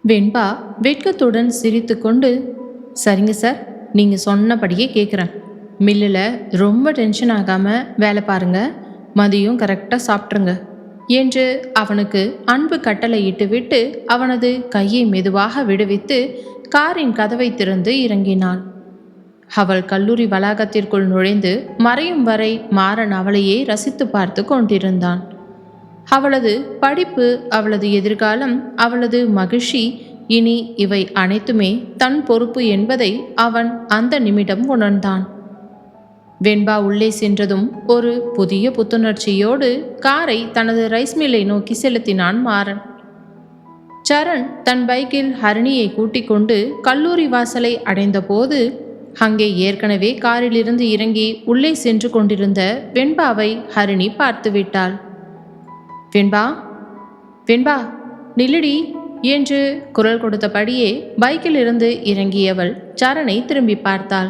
வெண்பா வெட்கத்துடன் சிரித்து கொண்டு, சரிங்க சார், நீங்கள் சொன்னபடியே கேட்குறேன். மில்லில் ரொம்ப டென்ஷன் ஆகாமல் வேலை பாருங்க, மதியம் கரெக்டாக சாப்பிட்ருங்க என்று அவனுக்கு அன்பு கட்டளையிட்டு விட்டு அவனது கையை மெதுவாக விடுவித்து காரின் கதவை திறந்து இறங்கினாள். அவள் கல்லூரி வளாகத்திற்குள் நுழைந்து மறையும் வரை மாறன் அவளையே ரசித்து பார்த்து கொண்டிருந்தான். அவளது படிப்பு, அவளது எதிர்காலம், அவளது மகிழ்ச்சி, இனி இவை அனைத்துமே தன் பொறுப்பு என்பதை அவன் அந்த நிமிடம் உணர்ந்தான். வெண்பா உள்ளே சென்றதும் ஒரு புதிய புத்துணர்ச்சியோடு காரை தனது ரைஸ் மில்லை நோக்கி செலுத்தினான் மாறன். சரண் தன் பைக்கில் ஹரிணியை கூட்டிக் கொண்டு கல்லூரி வாசலை அடைந்தபோது அங்கே ஏற்கனவே காரிலிருந்து இறங்கி உள்ளே சென்று கொண்டிருந்த வெண்பாவை ஹரிணி பார்த்து விட்டாள். வெண்பா, வெண்பா, நில்லுடி என்று குரல் கொடுத்தபடியே பைக்கில் இருந்து இறங்கியவள் சரணை திரும்பி பார்த்தாள்.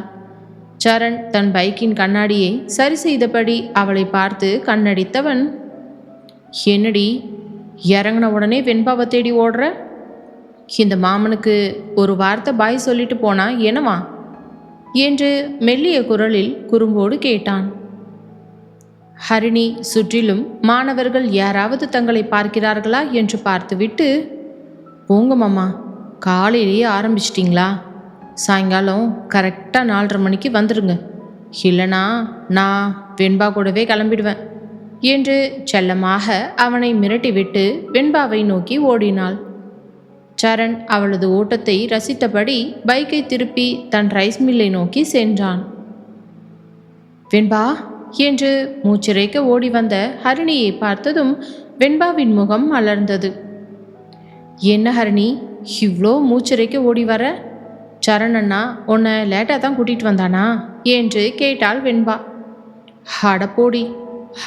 சரண் தன் பைக்கின் கண்ணாடியை சரி செய்தபடி அவளை பார்த்து கண்ணடித்தவன், என்னடி இறங்கின உடனே வெண்பாவை தேடி ஓடுற? இந்த மாமனுக்கு ஒரு வார்த்தை பாய் சொல்லிட்டு போனா என்னவா என்று மெல்லிய குரலில் குறும்போடு கேட்டான். ஹரிணி சுற்றிலும் மாணவர்கள் யாராவது தங்களை பார்க்கிறார்களா என்று பார்த்துவிட்டு, போங்க மாமா, காலையிலேயே ஆரம்பிச்சிட்டிங்களா? சாயங்காலம் கரெக்டாக 4:30 மணிக்கு வந்துடுங்க, இல்லைனா நான் வெண்பா கூடவே கிளம்பிடுவேன் என்று செல்லமாக அவனை மிரட்டிவிட்டு வெண்பாவை நோக்கி ஓடினாள். சரண் அவளது ஓட்டத்தை ரசித்தபடி பைக்கை திருப்பி தன் ரைஸ் மில்லை நோக்கி சென்றான். வெண்பா என்று மூச்சிறைக்க ஓடி வந்த ஹரிணியை பார்த்ததும் வெண்பாவின் முகம் மலர்ந்தது. என்ன ஹரிணி, இவ்வளோ மூச்சிறைக்க ஓடி வர? சரண் அண்ணா உன்னை லேட்டாக தான் கூட்டிகிட்டு வந்தானா என்று கேட்டாள் வெண்பா. அடப்போடி,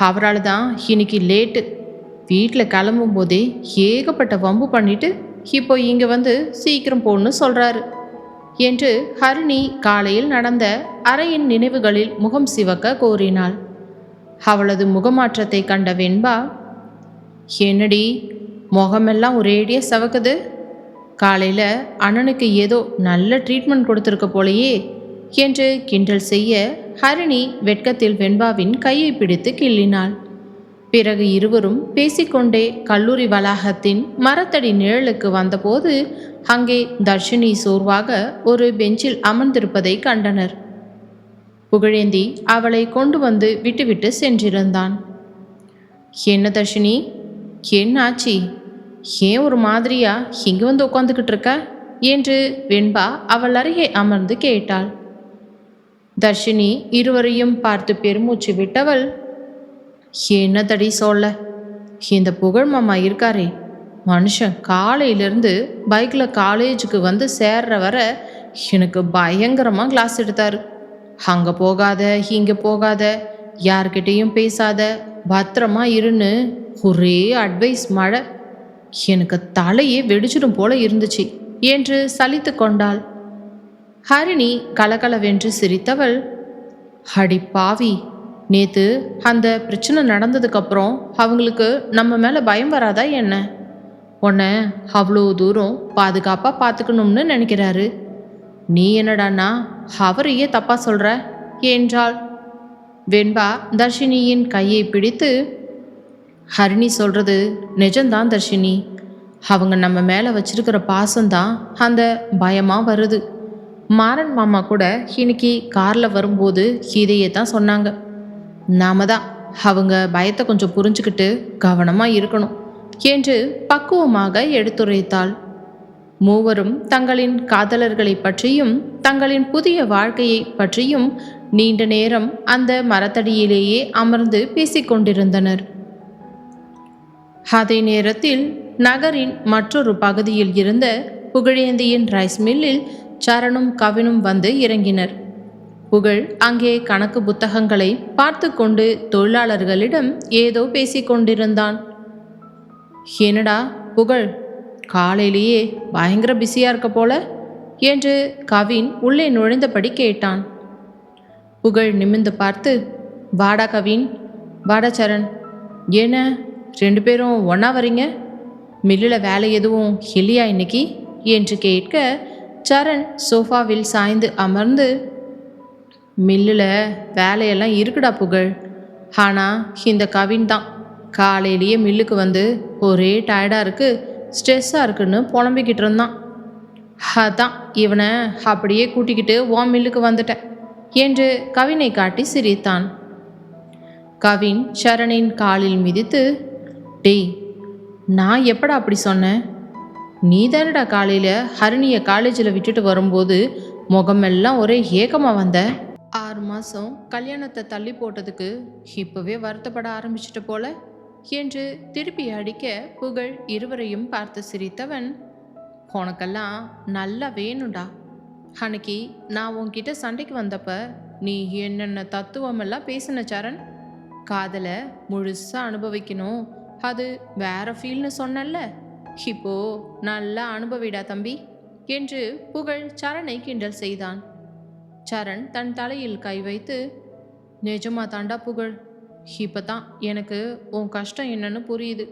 அவரால் தான் இன்னைக்கு லேட்டு. வீட்டில் கிளம்பும் போதே ஏகப்பட்ட வம்பு பண்ணிட்டு இப்போ இங்கே வந்து சீக்கிரம் போன்னு சொல்கிறாரு என்று ஹரிணி காலையில் நடந்த அறையின் நினைவுகளில் முகம் சிவக்க கோரினாள். அவளது முகமாற்றத்தை கண்ட வெண்பா, என்னடி முகமெல்லாம் ஒரேடியாக சவக்குது? காலையில் அண்ணனுக்கு ஏதோ நல்ல ட்ரீட்மெண்ட் கொடுத்துருக்க போலையே என்று கிண்டல் செய்ய ஹரிணி வெட்கத்தில் வெண்பாவின் கையை பிடித்து கிள்ளினாள். பிறகு இருவரும் பேசிக்கொண்டே கல்லூரி வளாகத்தின் மரத்தடி நிழலுக்கு வந்தபோது அங்கே தர்ஷினி சோர்வாக ஒரு பெஞ்சில் அமர்ந்திருப்பதை கண்டனர். புகழேந்தி அவளை கொண்டு வந்து விட்டுவிட்டு சென்றிருந்தான். என்ன தர்ஷினி, என்னாச்சி? ஏன் ஒரு மாதிரியா இங்கே வந்து உட்காந்துக்கிட்டு இருக்க என்று வெண்பா அவள் அருகே அமர்ந்து கேட்டாள். தர்ஷினி இருவரையும் பார்த்து பெருமூச்சு விட்டவள், என்னதடி சொல்ல, இந்த புகழ் மாமா இருக்காரே, மனுஷன் காலையிலேருந்து பைக்கில் காலேஜுக்கு வந்து சேர்ற வர எனக்கு பயங்கரமாக கிளாஸ் எடுத்தார். அங்கே போகாத, இங்கே போகாத, யார்கிட்டையும் பேசாத, பத்திரமா இருன்னு ஒரே அட்வைஸ் மழை. எனக்கு தலையே வெடிச்சிடும் போல இருந்துச்சு என்று சலித்து கொண்டாள். ஹரிணி கலகலவென்று சிரித்தவள், அடி பாவி, நேற்று அந்த பிரச்சனை நடந்ததுக்கப்புறம் அவங்களுக்கு நம்ம மேலே பயம் வராதா என்ன? உன்னை அவ்வளோ தூரம் பாதுகாப்பாக பார்த்துக்கணும்னு நினைக்கிறாரு. நீ என்னடான்னா அவரையே தப்பாக சொல்கிற என்றாள். வெண்பா தர்ஷினியின் கையை பிடித்து, ஹரிணி சொல்கிறது நிஜம்தான் தர்ஷினி. அவங்க நம்ம மேலே வச்சிருக்கிற பாசம்தான் அந்த பயமாக வருது. மாறன் மாமா கூட இன்னைக்கு காரில் வரும்போது இதையே தான் சொன்னாங்க. நாம தான் அவங்க பயத்தை கொஞ்சம் புரிஞ்சுக்கிட்டு கவனமாக இருக்கணும் என்று பக்குவமாக எடுத்துரைத்தாள். மூவரும் தங்களின் காதலர்களை பற்றியும் தங்களின் புதிய வாழ்க்கையை பற்றியும் நீண்ட நேரம் அந்த மரத்தடியிலேயே அமர்ந்து பேசிக்கொண்டிருந்தனர். அதே நேரத்தில் நகரின் மற்றொரு பகுதியில் இருந்த புகழேந்தியின் ரைஸ் மில்லில் சரணும் கவினும் வந்து இறங்கினர். புகழ் அங்கே கணக்கு புத்தகங்களை பார்த்து கொண்டு தொழிலாளர்களிடம் ஏதோ பேசிக்கொண்டிருந்தான். என்னடா புகழ், காலையிலேயே பயங்கர பிஸியாக இருக்க போல என்று கவின் உள்ளே நுழைந்தபடி கேட்டான். புகழ் நிமிர்ந்து பார்த்து, வாடா கவின், வாடா சரண். என்ன 2 பேரும் ஒன்றா வரீங்க? மில்லில் வேலை எதுவும் இல்லையா இன்னைக்கு என்று கேட்க சரண் சோஃபாவில் சாய்ந்து அமர்ந்து, மில்லில் வேலையெல்லாம் இருக்குடா புகழ். ஆனால் இந்த கவின் தான் காலையிலேயே மில்லுக்கு வந்து ஒரே டயர்டாக இருக்குது, ஸ்ட்ரெஸ்ஸாக இருக்குன்னு புலம்பிக்கிட்டு இருந்தான். அதான் இவனை அப்படியே கூட்டிக்கிட்டு மில்லுக்கு வந்துட்டேன் என்று கவினை காட்டி சிரித்தான். கவின் சரணின் காலில் மிதித்து, டேய், நான் எப்படா அப்படி சொன்னேன்? நீ தானடா காலையில் ஹரிணியை காலேஜில் விட்டுட்டு வரும்போது முகமெல்லாம் ஒரே ஏக்கமாக வந்த. 6 மாதம் கல்யாணத்தை தள்ளி போட்டதுக்கு இப்போவே வருத்தப்பட ஆரம்பிச்சிட்ட போல என்று திருப்பி அடிக்க புகழ் இருவரையும் பார்த்து சிரித்தவன், உனக்கெல்லாம் நல்லா வேணும்டா. அன்னைக்கு நான் உன்கிட்ட சண்டைக்கு வந்தப்ப நீ என்னென்ன தத்துவமெல்லாம் பேசின சரண். காதலை முழுசாக அனுபவிக்கணும், அது வேற ஃபீல்னு சொன்னல்ல, இப்போ நல்லா அனுபவிடா தம்பி என்று புகழ் சரணை கிண்டல் செய்தான். சரண் தன் தலையில் கை வைத்து, நிஜமா தாண்டா புகழ், இப்போ தான் எனக்கு உன் கஷ்டம் என்னன்னு புரியுது.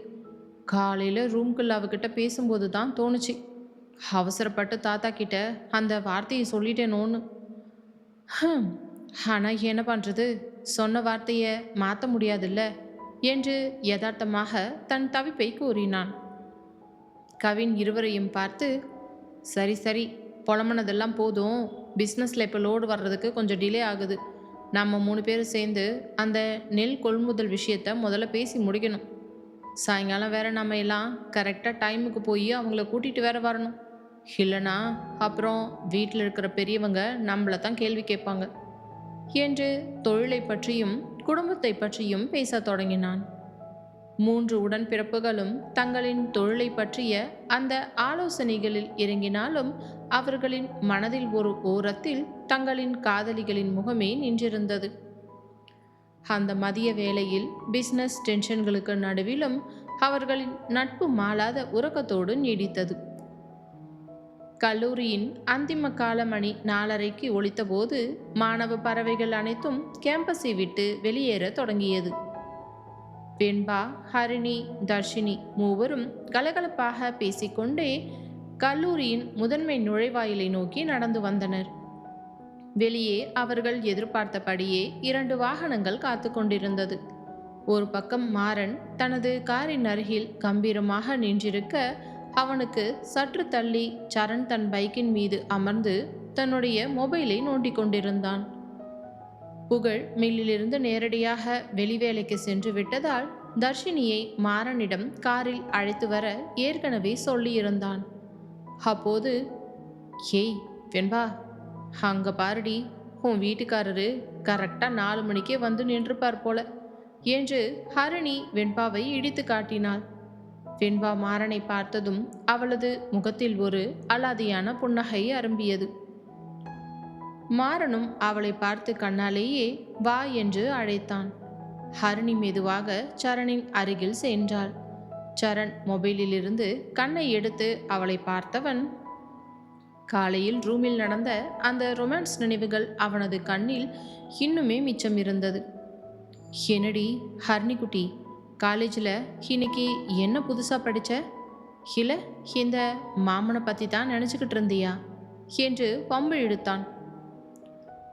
காலையில் ரூம்குள்ள அவகிட்ட பேசும்போது தான் தோணுச்சு, அவசரப்பட்டு தாத்தா கிட்ட அந்த வார்த்தையை சொல்லிட்டேனோன்னு. ஆனால் என்ன பண்ணுறது, சொன்ன வார்த்தையை மாற்ற முடியாதுல்ல என்று யதார்த்தமாக தன் தவிப்பை கூறினான். கவின் இருவரையும் பார்த்து, சரி சரி, புலம்புனதெல்லாம் போதும், பிஸ்னஸில் இப்போ லோடு வர்றதுக்கு கொஞ்சம் டிலே ஆகுது. நம்ம 3 பேரும் சேர்ந்து அந்த நெல் கொள்முதல் விஷயத்த முதல்ல பேசி முடிக்கணும். சாயங்காலம் வேற நம்ம எல்லாம் கரெக்டாக டைமுக்கு போய் அவங்கள கூட்டிகிட்டு வேற வரணும். இல்லைனா அப்புறம் வீட்டில் இருக்கிற பெரியவங்க நம்மளை தான் கேள்வி கேட்பாங்க என்று தொழிலை பற்றியும் குடும்பத்தை பற்றியும் பேச தொடங்கினான். 3 உடன்பிறப்புகளும் தங்களின் தொழிலை பற்றிய அந்த ஆலோசனைகளில் இறங்கினாலும் அவர்களின் மனதில் ஒரு ஓரத்தில் தங்களின் காதலிகளின் முகமே நின்றிருந்தது. அந்த மதிய வேளையில் பிஸ்னஸ் டென்ஷன்களுக்கு நடுவிலும் அவர்களின் நட்பு மாளாத உறக்கத்தோடு நீடித்தது. கல்லூரியின் அந்திம கால மணி 4:30க்கு ஒலித்தபோது மாணவ பறவைகள் அனைத்தும் கேம்பஸை விட்டு வெளியேற தொடங்கியது. வெண்பா, ஹரிணி, தர்ஷினி மூவரும் கலகலப்பாக பேசிக்கொண்டே கல்லூரியின் முதன்மை நுழைவாயிலை நோக்கி நடந்து வந்தனர். வெளியே அவர்கள் எதிர்பார்த்தபடியே 2 வாகனங்கள் காத்து கொண்டிருந்தது. ஒரு பக்கம் மாறன் தனது காரின் அருகில் கம்பீரமாக நின்றிருக்க, அவனுக்கு சற்று தள்ளி சரண் தன் பைக்கின் மீது அமர்ந்து தன்னுடைய மொபைலை நோண்டி கொண்டிருந்தான். புகழ் மில்லிலிருந்து நேரடியாக வெளிவேலைக்கு சென்று விட்டதால் தர்ஷினியை மாறனிடம் காரில் அழைத்து வர ஏற்கனவே சொல்லியிருந்தான். அப்போது, ஏய் வெண்பா, அங்க பாருடி, உன் வீட்டுக்காரரு கரெக்டாக 4 மணிக்கே வந்து நின்றுப்பார் போல என்று ஹரிணி வெண்பாவை இடித்து காட்டினாள். வெண்பா மாறனை பார்த்ததும் அவளது முகத்தில் ஒரு அலாதியான புன்னகை அரும்பியது. மாறனும் அவளை பார்த்து கண்ணாலேயே வா என்று அழைத்தான். ஹரிணி மெதுவாக சரணின் அருகில் சென்றாள். சரண் மொபைலிலிருந்து கண்ணை எடுத்து அவளை பார்த்தவன், காலையில் ரூமில் நடந்த அந்த ரொமான்ஸ் நினைவுகள் அவனது கண்ணில் இன்னுமே மிச்சம் இருந்தது. என்னடி ஹரிணி குட்டி, காலேஜில் இன்னைக்கு என்ன புதுசாக படித்த? இல்லை இந்த மாமனை பற்றி தான் நினச்சிக்கிட்டு இருந்தியா என்று வம்பு இழுத்தான்.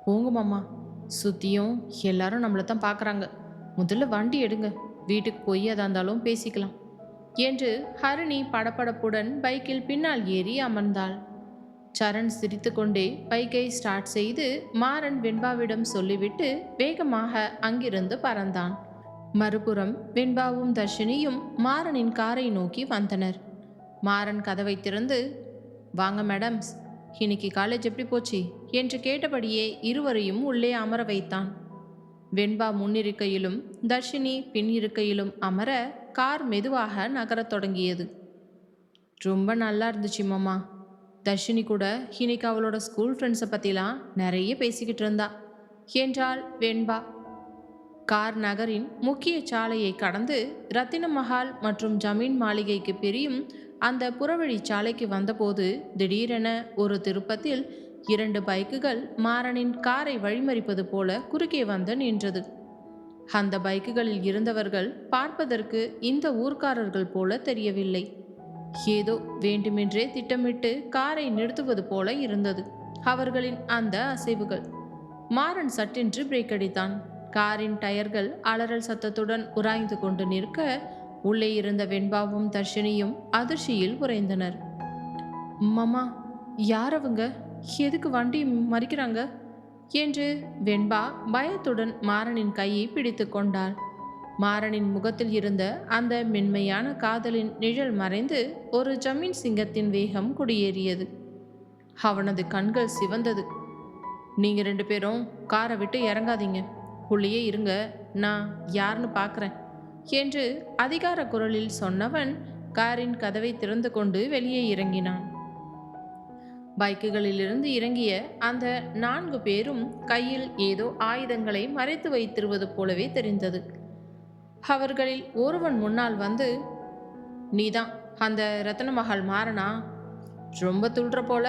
போங்க மாமா, சுற்றியும் எல்லாரும் நம்மளை தான் பார்க்குறாங்க, முதல்ல வண்டி எடுங்க, வீட்டுக்கு போய் அதாக இருந்தாலும் பேசிக்கலாம் என்று ஹரிணி படபடப்புடன் பைக்கில் பின்னால் ஏறி அமர்ந்தாள். சரண் சிரித்து கொண்டே பைக்கை ஸ்டார்ட் செய்து மாறன் வெண்பாவிடம் சொல்லிவிட்டு வேகமாக அங்கிருந்து பறந்தான். மறுபுறம் வெண்பாவும் தர்ஷினியும் மாறனின் காரை நோக்கி வந்தனர். மாறன் கதவை திறந்து, வாங்க மேடம்ஸ், இன்னைக்கு காலேஜ் எப்படி போச்சு என்று கேட்டபடியே இருவரையும் உள்ளே அமர வைத்தான். வெண்பா முன்னிருக்கையிலும் தர்ஷினி பின் இருக்கையிலும் அமர கார் மெதுவாக நகரத் தொடங்கியது. ரொம்ப நல்லா இருந்துச்சு மாமா. தர்ஷினி கூட இன்னைக்கு அவளோட ஸ்கூல் ஃப்ரெண்ட்ஸை பற்றிலாம் நிறைய பேசிக்கிட்டு இருந்தா என்றாள் வெண்பா. கார் நகரின் முக்கிய சாலையை கடந்து ரத்தின மஹால் மற்றும் ஜமீன் மாளிகைக்கு பிரியும் அந்த புறவழி சாலைக்கு வந்தபோது திடீரென ஒரு திருப்பத்தில் 2 பைக்குகள் மாறனின் காரை வழிமறிப்பது போல குறுக்கே வந்து நின்றது. அந்த பைக்குகளில் இருந்தவர்கள் பார்ப்பதற்கு இந்த ஊர்க்காரர்கள் போல தெரியவில்லை. ஏதோ வேண்டுமென்றே திட்டமிட்டு காரை நிறுத்துவது போல இருந்தது அவர்களின் அந்த அசைவுகள். மாறன் சட்டென்று பிரேக் அடித்தான். காரின் டயர்கள் அலறல் சத்தத்துடன் உராய்ந்து கொண்டு நிற்க உள்ளே இருந்த வெண்பாவும் தர்ஷினியும் அதிர்ச்சியில் உறைந்தனர். மாமா, யார் அவங்க? எதுக்கு வண்டி மறிக்கிறாங்க என்று வெண்பா பயத்துடன் மாறனின் கையை பிடித்து கொண்டாள். மாறனின் முகத்தில் இருந்த அந்த மென்மையான காதலின் நிழல் மறைந்து ஒரு ஜமீன் சிங்கத்தின் வேகம் குடியேறியது. அவனது கண்கள் சிவந்தது. நீங்க 2 பேரும் காரை விட்டு இறங்காதீங்க, உள்ளேயே இருங்க, நான் யாருன்னு பார்க்குறேன் என்று அதிகார குரலில் சொன்னவன் காரின் கதவை திறந்து கொண்டு வெளியே இறங்கினான். பைக்குகளிலிருந்து இறங்கிய அந்த 4 பேரும் கையில் ஏதோ ஆயுதங்களை மறைத்து வைத்திருவது போலவே தெரிந்தது. அவர்களில் ஒருவன் முன்னால் வந்து, நீதான் அந்த ரத்னமஹால் மாறனா? ரொம்ப துள்ற போல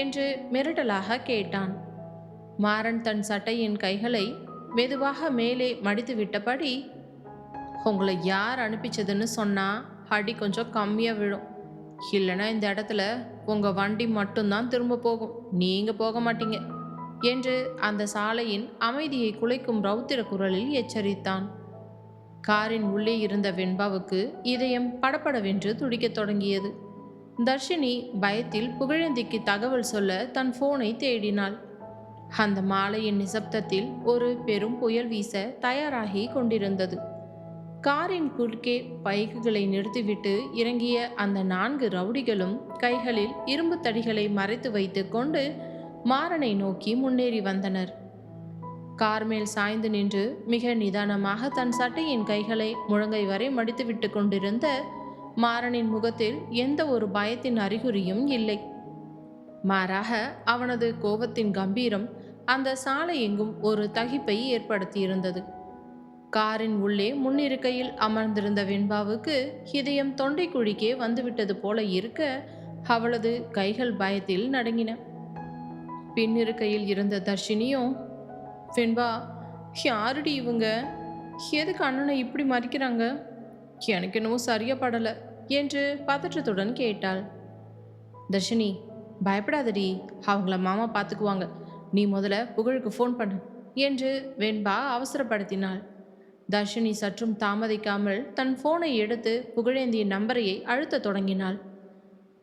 என்று மிரட்டலாக கேட்டான். மாறன் தன் சட்டையின் கைகளை மெதுவாக மேலே மடித்து விட்டபடி, உங்களை யார் அனுப்பிச்சதுன்னு சொன்னா அடி கொஞ்சம் கம்மியாக விழும், இல்லைன்னா இந்த இடத்துல உங்கள் வண்டி மட்டும்தான் திரும்ப போகும், நீங்கள் போக மாட்டீங்க என்று அந்த சாலையின் அமைதியை குலைக்கும் ரௌத்திர குரலில் எச்சரித்தான். காரின் உள்ளே இருந்த வெண்பாவுக்கு இதயம் படபடவென்று துடிக்கத் தொடங்கியது. தர்ஷினி பயத்தில் புகழேந்திக்கு தகவல் சொல்ல தன் போனை தேடினாள். அந்த மாலையின் நிசப்தத்தில் ஒரு பெரும் புயல் வீச தயாராகி கொண்டிருந்தது. காரின் குறுக்கே பைக்குகளை நிறுத்திவிட்டு இறங்கிய அந்த 4 ரவுடிகளும் கைகளில் இரும்பு தடிகளை மறைத்து வைத்து கொண்டு மாறனை நோக்கி முன்னேறி வந்தனர். கார் மேல் சாய்ந்து நின்று மிக நிதானமாக தன் சட்டையின் கைகளை முழங்கை வரை மடித்து விட்டு கொண்டிருந்த மாறனின் முகத்தில் எந்த ஒரு பயத்தின் அறிகுறியும் இல்லை. மாறாக அவனது கோபத்தின் கம்பீரம் அந்த சாலை எங்கும் ஒரு தகிப்பை ஏற்படுத்தியிருந்தது. காரின் உள்ளே முன்னிருக்கையில் அமர்ந்திருந்த வெண்பாவுக்கு இதயம் தொண்டை குழிக்கே வந்துவிட்டது போல இருக்க அவளது கைகள் பயத்தில் நடுங்கின. பின்னிருக்கையில் இருந்த தர்ஷினியும், வெண்பா, யாருடி இவங்க? எதுக்கு அண்ணனை இப்படி மறிக்கிறாங்க? எனக்கு என்னவோ சரியா படலை என்று பதற்றத்துடன் கேட்டாள். தர்ஷினி, பயப்படாதடி, அவங்கள மாமா பார்த்துக்குவாங்க, நீ முதல்ல புகழுக்கு ஃபோன் பண்ணு என்று வெண்பா அவசரப்படுத்தினாள். தர்ஷினி சற்றும் தாமதிக்காமல் தன் போனை எடுத்து புகழேந்தியின் நம்பரையை அழுத்த தொடங்கினாள்.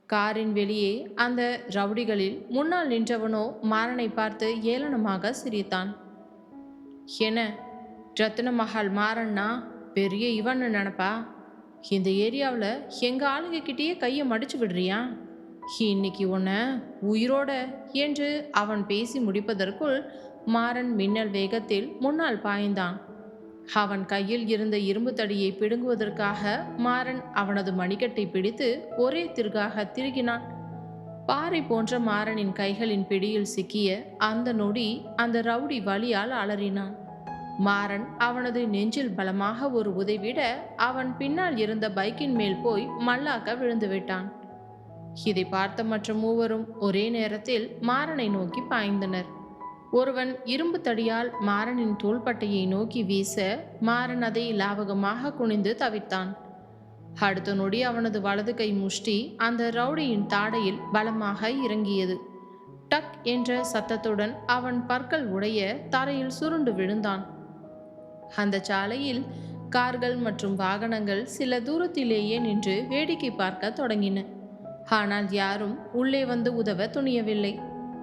காரின் வெளியே அந்த ரவுடிகளில் முன்னால் நின்றவனோ மாறனை பார்த்து ஏளனமாக சிரித்தான். என்ன, ரத்னமஹால் மாறன்னா பெரிய இவன்னு நினப்பா? இந்த ஏரியாவில் எங்கள் ஆளுங்க கிட்டேயே கையை மடிச்சு விடுறியா? இன்னைக்கு உன்னை உயிரோட என்று அவன் பேசி முடிப்பதற்குள் மாறன் மின்னல் வேகத்தில் முன்னால் பாய்ந்தான். அவன் கையில் இருந்த இரும்பு தடியை பிடுங்குவதற்காக மாறன் அவனது மணிக்கட்டை பிடித்து ஒரே திருகாக திருகினான். பாறை போன்ற மாறனின் கைகளின் பிடியில் சிக்கிய அந்த நொடி அந்த ரவுடி வலியால் அலறினான். மாறன் அவனது நெஞ்சில் பலமாக ஒரு உதைவிட அவன் பின்னால் இருந்த பைக்கின் மேல் போய் மல்லாக்க விழுந்து விட்டான். இதை பார்த்த மற்ற மூவரும் ஒரே நேரத்தில் மாறனை நோக்கி பாய்ந்தனர். ஒருவன் இரும்பு தடியால் மாறனின் தோள்பட்டையை நோக்கி வீச மாறன் அதை லாவகமாக குனிந்து தவிர்த்தான். அடுத்த நொடி அவனது வலது கை முஷ்டி அந்த ரவுடியின் தாடையில் பலமாக இறங்கியது. டக் என்ற சத்தத்துடன் அவன் பற்கள் உடைய தரையில் சுருண்டு விழுந்தான். அந்த சாலையில் கார்கள் மற்றும் வாகனங்கள் சில தூரத்திலேயே நின்று வேடிக்கை பார்க்க தொடங்கின. ஆனால் யாரும் உள்ளே வந்து உதவ துணியவில்லை.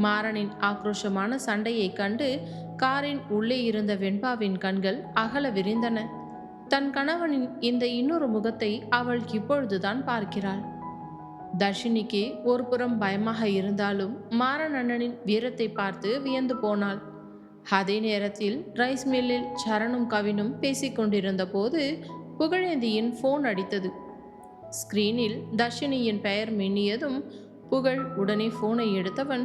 மாறனின் ஆக்ரோஷமான சண்டையை கண்டு காரின் உள்ளே இருந்த வெண்பாவின் கண்கள் அகல விரிந்தன. தன் கணவனின் இந்த இன்னொரு முகத்தை அவள் இப்பொழுதுதான் பார்க்கிறாள். தர்ஷினிக்கு ஒரு புறம் பயமாக இருந்தாலும் மாறன் அண்ணனின் வீரத்தை பார்த்து வியந்து போனாள். அதே நேரத்தில் ரைஸ் மில்லில் சரணும் கவினும் பேசிக்கொண்டிருந்த போது புகழேந்தியின் போன் அடித்தது. ஸ்கிரீனில் தர்ஷினியின் பெயர் மின்னியதும் புகழ் உடனே போனை எடுத்தவன்,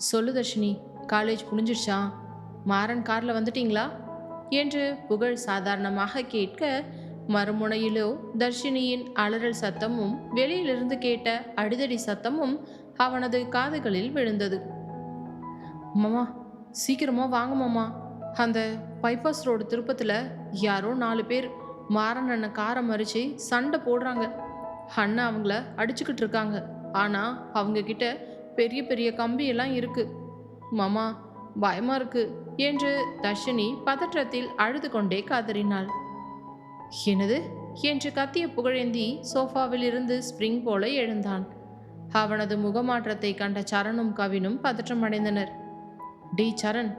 சொல்லு தர்ஷினி, காலேஜ் முடிஞ்சிருச்சா? மாறன் காரில் வந்துட்டீங்களா என்று புகழ் சாதாரணமாக கேட்க, மறுமுனையிலோ தர்ஷினியின் அலறல் சத்தமும் வெளியிலிருந்து கேட்ட அடிதடி சத்தமும் அவனது காதுகளில் விழுந்தது. மாமா, சீக்கிரமா வாங்க மாமா, அந்த பைபாஸ் ரோடு திருப்பத்தில் யாரோ 4 பேர் மாறன் அண்ணன் காரை மறிச்சு சண்டை போடுறாங்க, அண்ணா அவங்கள அடிச்சுக்கிட்டு இருக்காங்க. ஆனால் அவங்க கிட்ட பெரிய பெரிய கம்பியெல்லாம் இருக்கு. மாமா, பயமா இருக்கு என்று தர்ஷினி பதற்றத்தில் அழுது கொண்டே கதறினாள். என்னது என்று கத்திய புகழேந்தி சோஃபாவில் இருந்து ஸ்பிரிங் போல எழுந்தான். அவனது முகமாற்றத்தை கண்ட சரணும் கவினும் பதற்றமடைந்தனர். டே சரண்,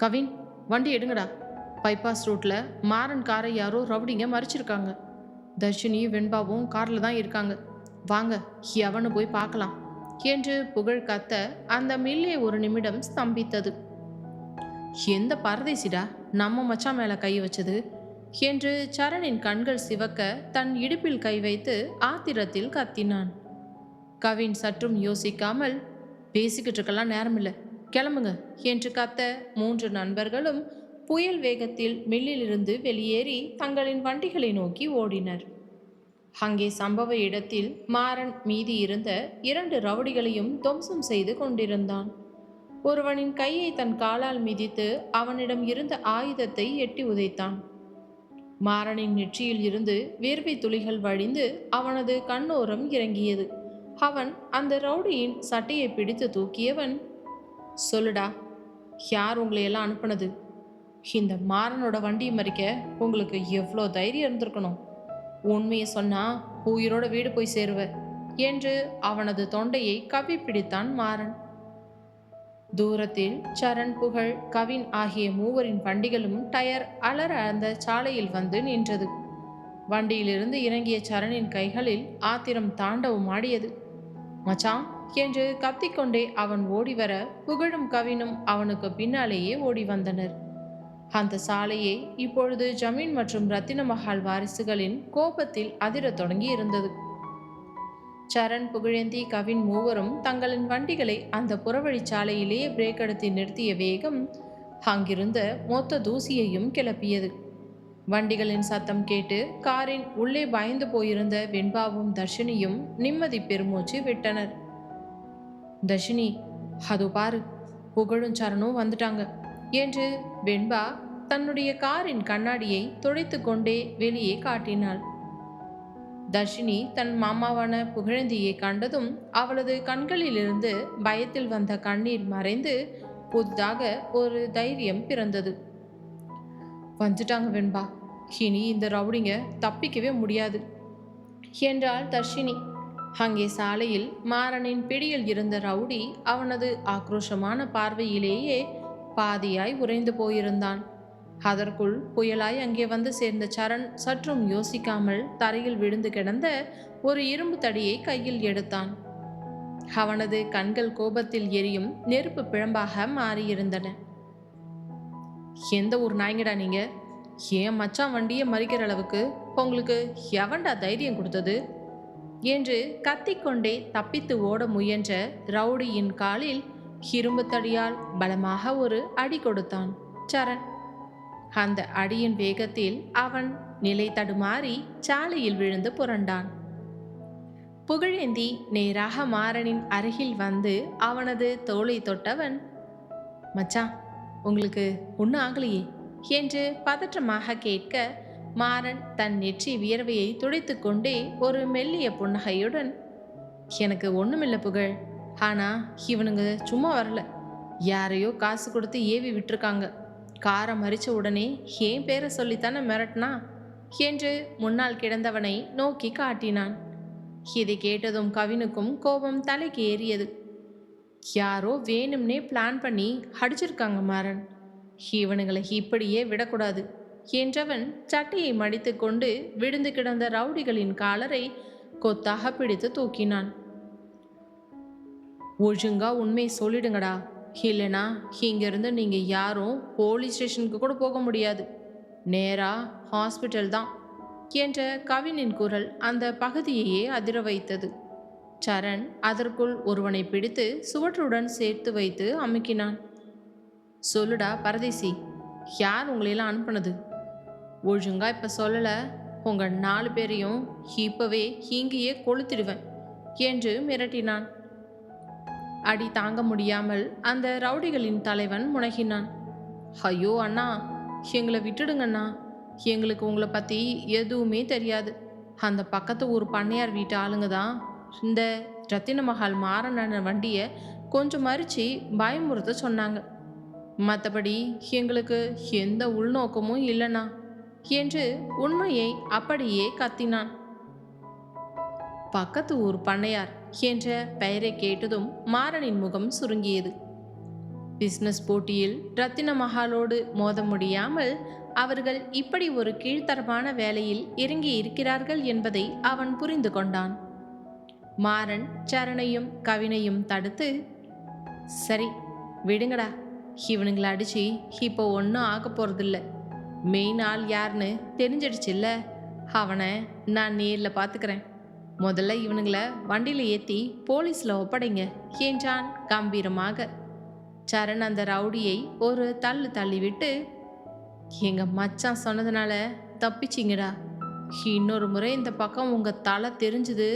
கவின், வண்டி எடுங்கடா. பைபாஸ் ரோட்ல மாறன் காரை யாரோ ரவுடிங்க மறிச்சிருக்காங்க. தர்ஷினியும் வெண்பாவும் காரில் தான் இருக்காங்க. வாங்க, எவனு போய் பார்க்கலாம் என்று புகழ் கத்த அந்த மில்லே ஒரு நிமிடம் ஸ்தம்பித்தது. எந்த பரதேசிடா நம்ம மச்சான் மேலே கை வச்சது என்று சரணின் கண்கள் சிவக்க தன் இடுப்பில் கை வைத்து ஆத்திரத்தில் கத்தினான். கவின் சற்றும் யோசிக்காமல், பேசிக்கிட்டு இருக்கலாம் நேரமில்லை, கிளம்புங்க என்று கத்த 3 நண்பர்களும் புயல் வேகத்தில் மில்லிலிருந்து வெளியேறி தங்களின் வண்டிகளை நோக்கி ஓடினர். அங்கே சம்பவ இடத்தில் மாறன் மீதி இருந்த 2 ரவுடிகளையும் துவம்சம் செய்து கொண்டிருந்தான். ஒருவனின் கையை தன் காலால் மிதித்து அவனிடம் இருந்த ஆயுதத்தை எட்டி உதைத்தான். மாறனின் நெற்றியில் இருந்து வேர்வை துளிகள் வழிந்து அவனது கண்ணோரம் இறங்கியது. அவன் அந்த ரவுடியின் சட்டையை பிடித்து தூக்கியவன், சொல்லுடா, யார் உங்களையெல்லாம் அனுப்புனது? இந்த மாறனோட வண்டியை மறிக்க உங்களுக்கு எவ்வளோ தைரியம் இருந்திருக்கணும்? உண்மையை சொன்னா உயிரோட வீடு போய் சேருவ என்று அவனது தொண்டையை கவ்வி பிடித்தான் மாறன். தூரத்தில் சரண், புகழ், கவின் ஆகிய 3 வண்டிகளும் டயர் அலற அந்த சாலையில் வந்து நின்றது. வண்டியிலிருந்து இறங்கிய சரணின் கைகளில் ஆத்திரம் தாண்டவும் ஆடியது. மச்சான் என்று கத்திக்கொண்டே அவன் ஓடிவர புகழும் கவினும் அவனுக்கு பின்னாலேயே ஓடி வந்தனர். அந்த சாலையை இப்பொழுது ஜமீன் மற்றும் ரத்தினமஹால் வாரிசுகளின் கோபத்தில் அதிரத் தொடங்கி இருந்தது. சரண், புகழேந்தி, கவின் 3 தங்களின் வண்டிகளை அந்த புறவழிச்சாலையிலேயே பிரேக் எடுத்து நிறுத்திய வேகம் அங்கிருந்த மொத்த தூசியையும் கிளப்பியது. வண்டிகளின் சத்தம் கேட்டு காரின் உள்ளே பயந்து போயிருந்த வெண்பாவும் தர்ஷினியும் நிம்மதி பெருமூச்சு விட்டனர். தர்ஷினி, அதோ பாரு, புகழும் சரணும் வந்துட்டாங்க என்று வெண்பா தன்னுடைய காரின் கண்ணாடியை துடைத்து கொண்டே வெளியே காட்டினாள். தர்ஷினி தன் மாமாவான புகழேந்தியை கண்டதும் அவளது கண்களிலிருந்து பயத்தில் வந்த கண்ணீர் மறைந்து புதிதாக ஒரு தைரியம் பிறந்தது. வந்துட்டாங்க வெண்பா, இனி இந்த ரவுடிங்க தப்பிக்கவே முடியாது என்றாள் தர்ஷினி. அங்கே சாலையில் மாறனின் பிடியில் இருந்த ரவுடி அவனது ஆக்ரோஷமான பார்வையிலேயே பாதியாய் உறைந்து போயிருந்தான். அதற்குள் புயலாய் அங்கே வந்து சேர்ந்த சரண் சற்றும் யோசிக்காமல் தரையில் விழுந்து கிடந்த ஒரு இரும்பு தடியை கையில் எடுத்தான். அவனது கண்கள் கோபத்தில் எரியும் நெருப்பு பிழம்பாக மாறியிருந்தன. எந்த ஒரு நாய்ங்கடா நீங்க? ஏன் மச்சான் வண்டியை மறிக்கிற அளவுக்கு உங்களுக்கு எவன்டா தைரியம் கொடுத்தது என்று கத்திக்கொண்டே தப்பித்து ஓட முயன்ற ரவுடியின் காலில் இரும்பு தடியால் பலமாக ஒரு அடி கொடுத்தான் சரண். அந்த அடியின் வேகத்தில் அவன் நிலை தடுமாறி சாலையில் விழுந்து புரண்டான். புகழேந்தி நேராக மாறனின் அருகில் வந்து அவனது தோளை தொட்டவன், மச்சான், உங்களுக்கு ஒன்றும் ஆகலையே என்று பதற்றமாக கேட்க மாறன் தன் நெற்றி வியர்வையை துடைத்து கொண்டே ஒரு மெல்லிய புன்னகையுடன், எனக்கு ஒன்றுமில்லை புகழ், ஆனால் இவனுங்க சும்மா வரல, யாரையோ காசு கொடுத்து ஏவி விட்டுருக்காங்க, காரை மறிச்ச உடனே ஏன் பேரை சொல்லித்தானே மிரட்டினா என்று முன்னால் கிடந்தவனை நோக்கி காட்டினான். இதை கேட்டதும் கவினுக்கும் கோபம் தலைக்கு ஏறியது. யாரோ வேணும்னே பிளான் பண்ணி அடிச்சிருக்காங்க மாறன், இவனுங்களை இப்படியே விடக்கூடாது என்றவன் சட்டையை மடித்து கொண்டு விழுந்து கிடந்த ரவுடிகளின் காலரை கொத்தாக பிடித்து தூக்கினான். ஒழுங்கா உண்மை சொல்லிடுங்கடா, இல்லைனா இங்கிருந்து நீங்கள் யாரும் போலீஸ் ஸ்டேஷனுக்கு கூட போக முடியாது, நேராக ஹாஸ்பிட்டல் தான் என்ற கவினின் குரல் அந்த பகுதியையே அதிர வைத்தது. சரண் அதற்குள் ஒருவனை பிடித்து சுவற்றுடன் சேர்த்து வைத்து அமுக்கினான். சொல்லுடா பரதேசி, யார் உங்களையெல்லாம் அனுப்புனது? ஒழுங்கா இப்போ சொல்லலை, உங்கள் 4 பேரையும் இப்போவே இங்கேயே கொளுத்திடுவேன் என்று மிரட்டினான். அடி தாங்க முடியாமல் அந்த ரவுடிகளின் தலைவன் முனகினான். ஐயோ அண்ணா, எங்களை விட்டுடுங்கண்ணா, எங்களுக்கு உங்களை பற்றி எதுவுமே தெரியாது, அந்த பக்கத்து ஊர் பண்ணையார் வீட்டு ஆளுங்க தான் இந்த ரத்தின மஹால் மாறன வண்டியை கொஞ்சம் மறித்து பயமுறுத்த சொன்னாங்க. மற்றபடி எங்களுக்கு எந்த உள்நோக்கமும் இல்லைண்ணா என்று உண்மையை அப்படியே கத்தினான். பக்கத்து ஊர் பண்ணையார் என்ற பெயரை கேட்டதும் மாறனின் முகம் சுருங்கியது. பிசினஸ் போட்டியில் ரத்தின மஹாலோடு மோத முடியாமல் அவர்கள் இப்படி ஒரு கீழ்த்தரமான வேலையில் இறங்கி இருக்கிறார்கள் என்பதை அவன் புரிந்து கொண்டான். மாறன் சரணையும் கவினையும் தடுத்து, சரி விடுங்கடா, இவனுங்களை அடிச்சு இப்போ ஒன்றும் ஆக போறதில்ல. மெயின் ஆள் யாருன்னு தெரிஞ்சிடுச்சுல்ல, அவனை நான் நேரில் பார்த்துக்கிறேன். முதல்ல இவனுங்களை வண்டியில் ஏற்றி போலீஸில் ஒப்படைங்க என்றான் கம்பீரமாக. சரண் அந்த ரவுடியை ஒரு தள்ளு தள்ளிவிட்டு, எங்கள் மச்சான் சொன்னதுனால தப்பிச்சிங்கடா. இன்னொரு முறை இந்த பக்கம் உங்கள் தலை தெரிஞ்சுது,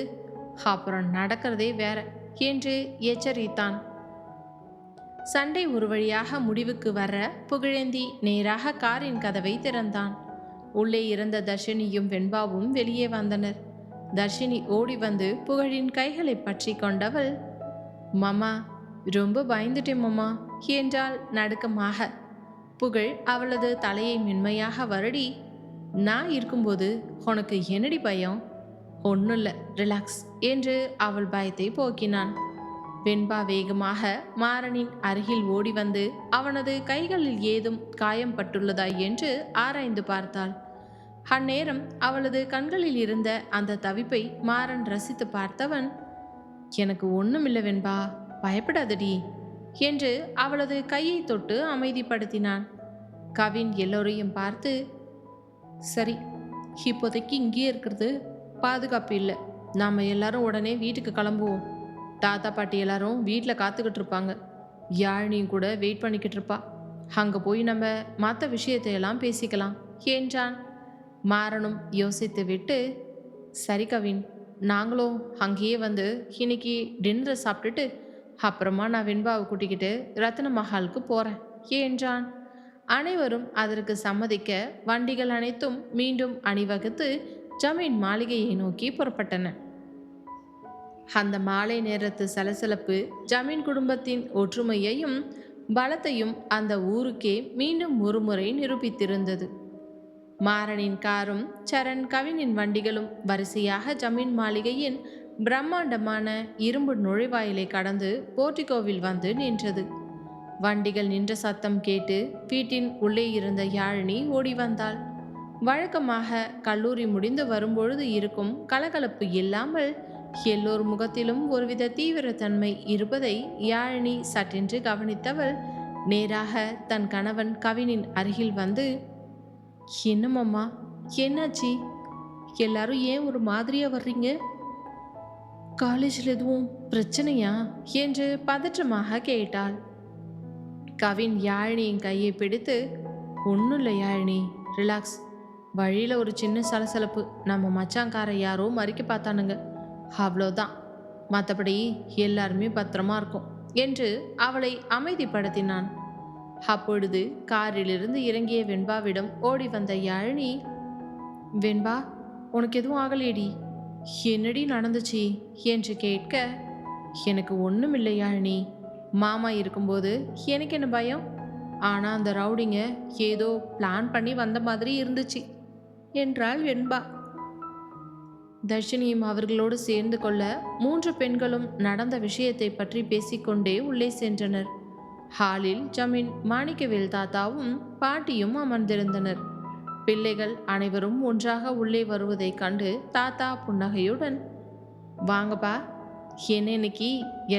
அப்புறம் நடக்கிறதே வேற என்று எச்சரித்தான். சண்டை ஒரு வழியாக முடிவுக்கு வர புகழேந்தி நேராக காரின் கதவை திறந்தான். உள்ளே இருந்த தர்ஷினியும் வெண்பாவும் வெளியே வந்தனர். தர்ஷினி ஓடி வந்து புகழின் கைகளை பற்றி கொண்டவள், மாமா ரொம்ப பயந்துட்டேன் மாமா என்றாள் நடுக்கமாக. புகழ் அவளது தலையை மென்மையாக வருடி, நான் இருக்கும்போது உனக்கு என்னடி பயம்? ஒன்றும் இல்லை, ரிலாக்ஸ் என்று அவள் பயத்தை போக்கினான். வெண்பா வேகமாக மாறனின் அருகில் ஓடி வந்து அவனது கைகளில் ஏதும் காயம் பட்டுள்ளதா என்று ஆராய்ந்து பார்த்தாள். அந்நேரம் அவளது கண்களில் இருந்த அந்த தவிப்பை மாறன் ரசித்து பார்த்தவன், எனக்கு ஒன்றுமில்லை வெண்பா, பயப்படாதடி என்று அவளது கையை தொட்டு அமைதிப்படுத்தினான். கவின் எல்லோரையும் பார்த்து, சரி இப்போதைக்கு இங்கேயே இருக்கிறது பாதுகாப்பு இல்லை, நாம் எல்லாரும் உடனே வீட்டுக்கு கிளம்புவோம். தாத்தா பாட்டி எல்லாரும் வீட்டில் காத்துக்கிட்டு இருப்பாங்க, யாழினியும் கூட வெயிட் பண்ணிக்கிட்டு இருப்பா. அங்கே போய் நம்ம மற்ற விஷயத்தையெல்லாம் பேசிக்கலாம் என்றான். மாறனும் யோசித்து விட்டு, சரி கவின், நாங்களும் அங்கேயே வந்து இன்னைக்கு டின்னரை சாப்பிட்டுட்டு அப்புறமா நான் வெண்பாவை கூட்டிக்கிட்டு ரத்ன மஹாலுக்கு போகிறேன் என்றான். அனைவரும் அதற்கு சம்மதிக்க வண்டிகள் அனைத்தும் மீண்டும் அணிவகுத்து ஜமீன் மாளிகையை நோக்கி புறப்பட்டன. அந்த மாலை நேரத்து சலசலப்பு ஜமீன் குடும்பத்தின் ஒற்றுமையையும் பலத்தையும் அந்த ஊருக்கே மீண்டும் ஒருமுறை நிரூபித்திருந்தது. மாறனின் காரும் சரண் கவினின் வண்டிகளும் வரிசையாக ஜமீன் மாளிகையின் பிரம்மாண்டமான இரும்பு நுழைவாயிலை கடந்து போர்டிகோவில் வந்து நின்றது. வண்டிகள் நின்ற சத்தம் கேட்டு வீட்டின் உள்ளே இருந்த யாழினி ஓடி வந்தாள். வழக்கமாக கல்லூரி முடிந்து வரும்பொழுது இருக்கும் கலகலப்பு இல்லாமல் எல்லோர் முகத்திலும் ஒருவித தீவிரத்தன்மை இருப்பதை யாழினி சற்றென்று கவனித்தவள் நேராக தன் கணவன் கவினின் அருகில் வந்து, என்னம்மா என்னாச்சு? எல்லாரும் ஏன் ஒரு மாதிரியா வர்றீங்க? காலேஜில் எதுவும் பிரச்சனையா என்று பதற்றமாக கேட்டாள். கவின் யாழினியின் கையை பிடித்து, ஒன்றும் இல்லை யாழினி, ரிலாக்ஸ். வழியில் ஒரு சின்ன சலசலப்பு, நம்ம மச்சாங்கார யாரோ மறிக்க பார்த்தானுங்க, அவ்வளோதான். மற்றபடி எல்லாருமே பத்திரமா இருக்கும் என்று அவளை அமைதிப்படுத்தினான். அப்பொழுது காரிலிருந்து இறங்கிய வெண்பாவிடம் ஓடி வந்த யாழினி, வெண்பா உனக்கு எதுவும் ஆகலேடி? என்னடி நடந்துச்சு என்று கேட்க, எனக்கு ஒன்றும் இல்லை யாழினி, மாமா இருக்கும்போது எனக்கு என்ன பயம்? ஆனால் அந்த ரவுடிங்க ஏதோ பிளான் பண்ணி வந்த மாதிரி இருந்துச்சு என்றாள் வெண்பா. தர்ஷினியும் அவர்களோடு சேர்ந்து கொள்ள 3 பெண்களும் நடந்த விஷயத்தை பற்றி பேசிக்கொண்டே உள்ளே சென்றனர். ஹாலில் ஜமீன் மாணிக்கவேல் தாத்தாவும் பாட்டியும் அமர்ந்திருந்தனர். பிள்ளைகள் அனைவரும் ஒன்றாக உள்ளே வருவதைக் கண்டு தாத்தா புன்னகையுடன், வாங்கப்பா, என்ன இன்னைக்கு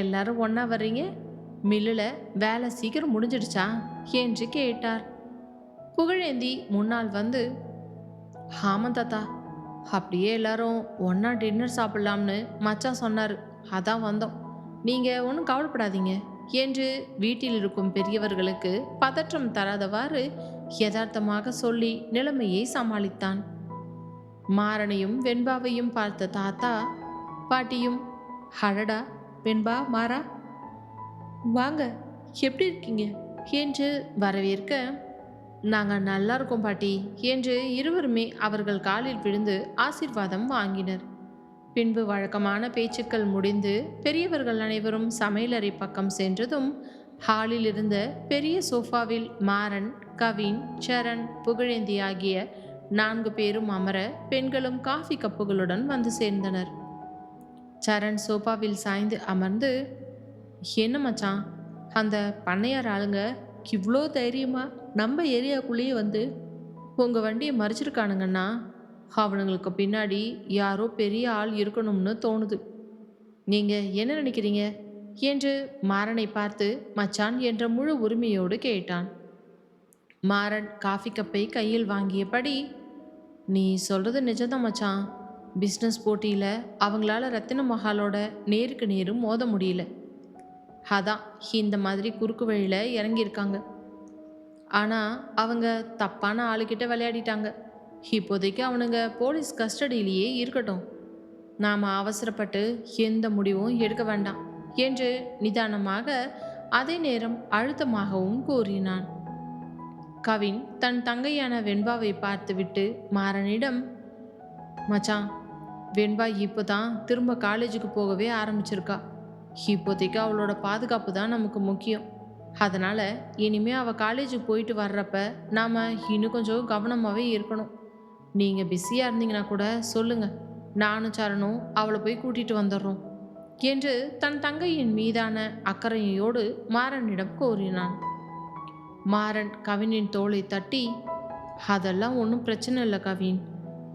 எல்லாரும் ஒன்றா வர்றீங்க? மில்லில் வேலை சீக்கிரம் முடிஞ்சிடுச்சா என்று கேட்டார். புகழேந்தி முன்னால் வந்து, ஆமாம் தாத்தா, அப்படியே எல்லாரும் ஒன்றா டின்னர் சாப்பிட்லாம்னு மச்சான் சொன்னார், அதான் வந்தோம். நீங்கள் ஒன்றும் கவலைப்படாதீங்க என்று வீட்டில் இருக்கும் பெரியவர்களுக்கு பதற்றம் தராதவாறு யதார்த்தமாக சொல்லி நிலைமையை சமாளித்தான். மாறனையும் வெண்பாவையும் பார்த்த தாத்தா பாட்டியும், அடடா வெண்பா மாறா, வாங்க, எப்படி இருக்கீங்க என்று வரவேற்க, நாங்கள் நல்லா இருக்கோம் பாட்டி என்று இருவருமே அவர்கள் காலில் விழுந்து ஆசீர்வாதம் வாங்கினர். பின்பு வழக்கமான பேச்சுக்கள் முடிந்து பெரியவர்கள் அனைவரும் சமையலறை பக்கம் சென்றதும் ஹாலில் இருந்த பெரிய சோஃபாவில் மாறன், கவின், சரண், புகழேந்தி ஆகிய 4 பேரும் அமர பெண்களும் காஃபி கப்புகளுடன் வந்து சேர்ந்தனர். சரண் சோஃபாவில் சாய்ந்து அமர்ந்து, என்ன மச்சான், அந்த பண்ணையார் ஆளுங்க இவ்வளோ தைரியமா நம்ம ஏரியாக்குள்ளேயே வந்து உங்கள் வண்டியை மறிச்சிருக்கானுங்கன்னா அவனுங்களுக்கு பின்னாடி யாரோ பெரிய ஆள் இருக்கணும்னு தோணுது. நீங்கள் என்ன நினைக்கிறீங்க என்று மாறனை பார்த்து மச்சான் என்ற முழு உரிமையோடு கேட்டான். மாறன் காஃபி கப்பை கையில் வாங்கியபடி, நீ சொல்கிறது நிஜம்தான் மச்சான். பிஸ்னஸ் போட்டியில் அவங்களால ரத்தின மஹாலோட நேருக்கு நேரும் மோத முடியல. அதான் இந்த மாதிரி குறுக்கு வழியில் இறங்கியிருக்காங்க. ஆனால் அவங்க தப்பான ஆளுக்கிட்ட விளையாடிட்டாங்க. இப்போதைக்கு அவனுங்க போலீஸ் கஸ்டடியிலேயே இருக்கட்டும். நாம் அவசரப்பட்டு எந்த முடிவும் எடுக்க வேண்டாம் என்று நிதானமாக அதே நேரம் அழுத்தமாகவும் கூறினான். கவின் தன் தங்கையான வெண்பாவை பார்த்துவிட்டு மாறனிடம், மச்சான், வெண்பா இப்போ தான் திரும்ப காலேஜுக்கு போகவே ஆரம்பிச்சிருக்கா. இப்போதைக்கு அவளோட பாதுகாப்பு தான் நமக்கு முக்கியம். அதனால் இனிமே அவள் காலேஜுக்கு போயிட்டு வர்றப்ப நாம் இன்னும் கொஞ்சம் கவனமாகவே இருக்கணும். நீங்கள் பிஸியாக இருந்தீங்கன்னா கூட சொல்லுங்கள், நானும் சரணும் அவளை போய் கூட்டிகிட்டு வந்துடுறோம் என்று தன் தங்கையின் மீதான அக்கறையோடு மாறனிடம் கூறினான். மாறன் கவினின் தோளை தட்டி, அதெல்லாம் ஒன்றும் பிரச்சனை இல்லை கவின்.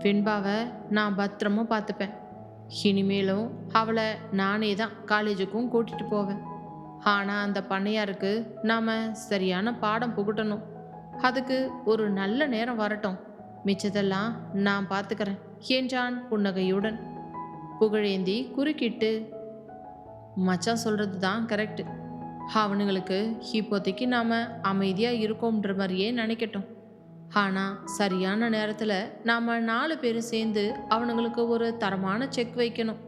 வெண்பாவை நான் பத்திரமா பார்த்துப்பேன். இனிமேலும் அவளை நானே தான் காலேஜுக்கும் கூட்டிகிட்டு போவேன். ஆனால் அந்த பண்ணையாருக்கு நாம் சரியான பாடம் புகட்டணும். அதுக்கு ஒரு நல்ல நேரம் வரட்டும். மிச்சதெல்லாம் நான் பார்த்துக்கிறேன் என்றான் புன்னகையுடன். புகழேந்தி குறுக்கிட்டு, மச்சான் சொல்கிறது தான் கரெக்டு. அவனுங்களுக்கு இப்போதைக்கு நாம் அமைதியாக இருக்கோன்ற மாதிரியே நினைக்கட்டும். ஆனால் சரியான நேரத்தில் நாம் 4 பேரும் சேர்ந்து அவனுங்களுக்கு ஒரு தரமான செக் வைக்கணும்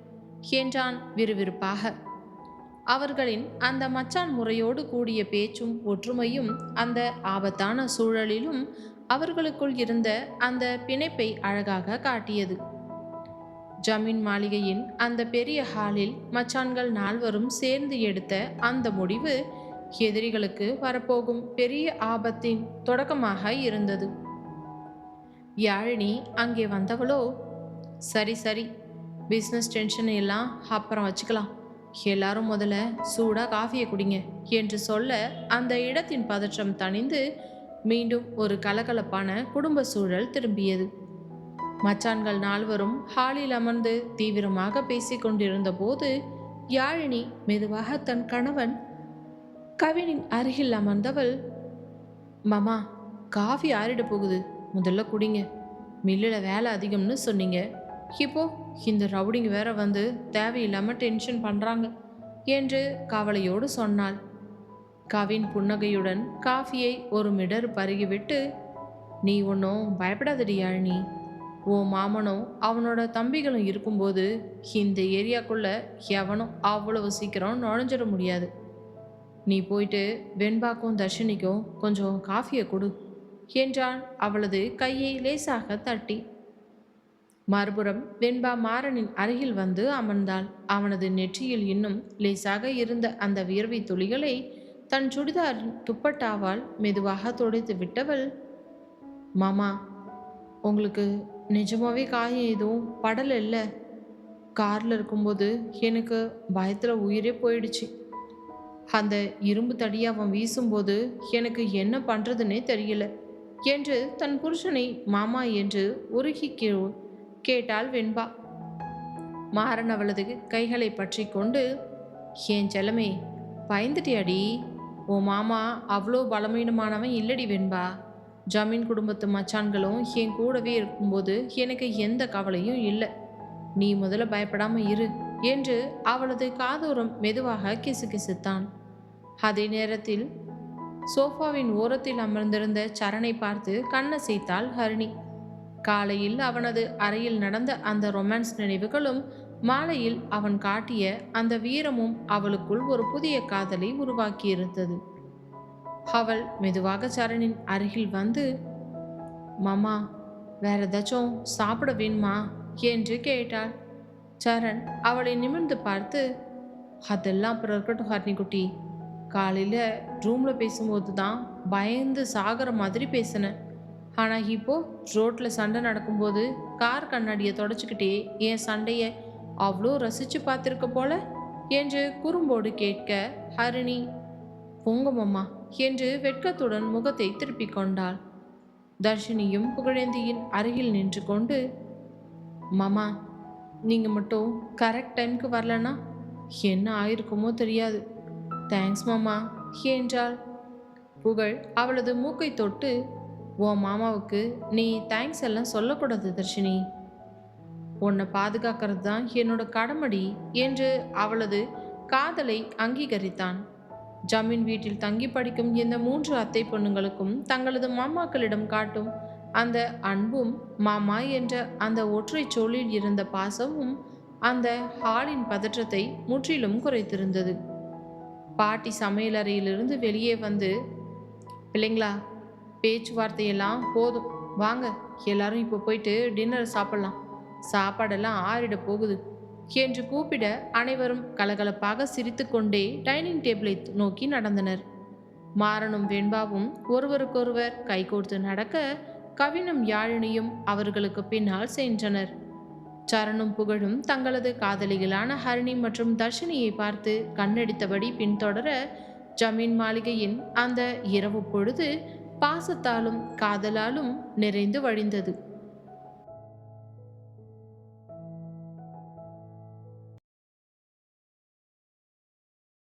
என்றான் விறுவிறுப்பாக. அவர்களின் அந்த மச்சான் முறையோடு கூடிய பேச்சும் ஒற்றுமையும் அந்த ஆபத்தான சூழலிலும் அவர்களுக்குள் இருந்த அந்த பிணைப்பை அழகாக காட்டியது. ஜமீன் மாளிகையின் அந்த பெரிய ஹாலில் மச்சான்கள் 4 சேர்ந்து எடுத்த அந்த முடிவு எதிரிகளுக்கு வரப்போகும் பெரிய ஆபத்தின் தொடக்கமாக இருந்தது. யாழினி அங்கே வந்தவளோ, சரி சரி, பிஸ்னஸ் டென்ஷன் எல்லாம் அப்புறம் வச்சுக்கலாம், எல்லாரும் முதல்ல சூடாக காஃபியை குடிங்க என்று சொல்ல அந்த இடத்தின் பதற்றம் தணிந்து மீண்டும் ஒரு கலகலப்பான குடும்ப சூழல் திரும்பியது. மச்சான்கள் 4 ஹாலில் அமர்ந்து தீவிரமாக பேசிக்கொண்டிருந்த போது யாழினி மெதுவாக தன் கணவன் கவினின் அருகில் அமர்ந்தவள், மாமா, காஃபி ஆறிட போகுது, முதல்ல குடிங்க. மில்லில் வேலை அதிகம்னு சொன்னீங்க, இப்போ இந்த ரவுடிங்க வேற வந்து தேவையில்லாமல் டென்ஷன் பண்ணுறாங்க என்று கவலையோடு சொன்னாள். கவின் புன்னகையுடன் காஃபியை ஒரு மிடர் பருகிவிட்டு, நீ ஒன்றும் பயப்படாதடி யாழினி. ஓ மாமனும் அவனோட தம்பிகளும் இருக்கும்போது இந்த ஏரியாக்குள்ளே எவனும் அவ்வளவு சீக்கிரம் நுழைஞ்சிட முடியாது. நீ போயிட்டு வெண்பாக்கும் தர்ஷினிக்கும் கொஞ்சம் காஃபியை கொடு என்றான் அவளது கையை லேசாக தட்டி. மறுபுறம் வெண்பா மாறனின் அருகில் வந்து அமர்ந்தாள். அவனது நெற்றியில் இன்னும் லேசாக இருந்த அந்த வியர்வை துளிகளை தன் சுடிதாரின் துப்பட்டாவால் மெதுவாக துடைத்து விட்டவள், மாமா, உங்களுக்கு நிஜமாவே காயம் எதுவும் படலை இல்லை? காரில் இருக்கும்போது எனக்கு பயத்தில் உயிரே போயிடுச்சு. அந்த இரும்பு தடியை அவன் வீசும்போது எனக்கு என்ன பண்ணுறதுன்னே தெரியல என்று தன் புருஷனை மாமா என்று உருகி கேட்டாள் வெண்பா. மாறன் அவளது கைகளை பற்றி கொண்டு, ஏன் செல்லமே, பயந்துட்டியாடி? ஓ மாமா அவ்வளோ பலவீனமானவன் இல்லடி வெண்பா. ஜமீன் குடும்பத்து மச்சான்களும் என் கூடவே இருக்கும்போது எனக்கு எந்த கவலையும் இல்லை. நீ முதல்ல பயப்படாமல் இரு என்று அவளது காதோரம் மெதுவாக கிசுகிசுத்தான். அதே நேரத்தில் சோஃபாவின் ஓரத்தில் அமர்ந்திருந்த சரணை பார்த்து கண்ணசைத்தாள் ஹரிணி. காலையில் அவனது அறையில் நடந்த அந்த ரொமான்ஸ் நினைவுகளும் மாலையில் அவன் காட்டிய அந்த வீரமும் அவளுக்குள் ஒரு புதிய காதலை உருவாக்கியிருந்தது. அவள் மெதுவாக சரணின் அருகில் வந்து, மாமா, வேற ஏதாச்சும் சாப்பிட வேணுமா என்று கேட்டாள். சரண் அவளை நிமிர்ந்து பார்த்து, அதெல்லாம் அப்புறம் இருக்கட்டும் ஹரிணிக்குட்டி. காலையில் ரூமில் பேசும்போது தான் பயந்து சாகிற மாதிரி பேசினேன். ஆனால் இப்போ ரோட்டில் சண்டை நடக்கும்போது கார் கண்ணாடியை தொடச்சிக்கிட்டே என் சண்டையை அவ்வளோ ரசித்து பார்த்துருக்க போல என்று குறும்போடு கேட்க, ஹரிணி போங்க மாமா என்று வெட்கத்துடன் முகத்தை திருப்பிக் கொண்டாள். தர்ஷினியும் புகழேந்தியின் அருகில் நின்று கொண்டு, மாமா, நீங்கள் மட்டும் கரெக்ட் டைமுக்கு வரலன்னா என்ன ஆயிருக்குமோ தெரியாது. தேங்க்ஸ் மாமா என்றாள். புகழ் அவளது மூக்கை தொட்டு, உன் மாமாவுக்கு நீ தேங்க்ஸ் எல்லாம் சொல்லக்கூடாது தர்ஷினி. உன்னை பாதுகாக்கிறது தான் என்னோட கடமடி என்று அவளது காதலை அங்கீகரித்தான். ஜமீன் வீட்டில் தங்கி படிக்கும் இந்த 3 அத்தை பொண்ணுங்களுக்கும் தங்களது மாமாக்களிடம் காட்டும் அந்த அன்பும், மாமா என்ற அந்த ஒற்றை சொல்லில் இருந்த பாசமும் அந்த ஹாலின் பதற்றத்தை முற்றிலும் குறைத்திருந்தது. பாட்டி சமையலறையிலிருந்து வெளியே வந்து, பிள்ளைங்களா, பேச்சுவார்த்தையெல்லாம் போதும், வாங்க எல்லாரும் இப்போ போயிட்டு டின்னர் சாப்பிடலாம், சாப்பாடெல்லாம் ஆறிட போகுது என்று கூப்பிட அனைவரும் கலகலப்பாக சிரித்து கொண்டே டைனிங் டேபிளை நோக்கி நடந்தனர். மாறனும் வெண்பாவும் ஒருவருக்கொருவர் கைகோர்த்து நடக்க கவினும் யாழினியும் அவர்களுக்கு பின்னால் சென்றனர். சரணும் புகழும் தங்களது காதலிகளான ஹரிணி மற்றும் தர்ஷினியை பார்த்து கண்ணடித்தபடி பின்தொடர ஜமீன் மாளிகையின் அந்த இரவு பொழுது பாசத்தாலும் காதலாலும் நிறைந்து வழிந்தது.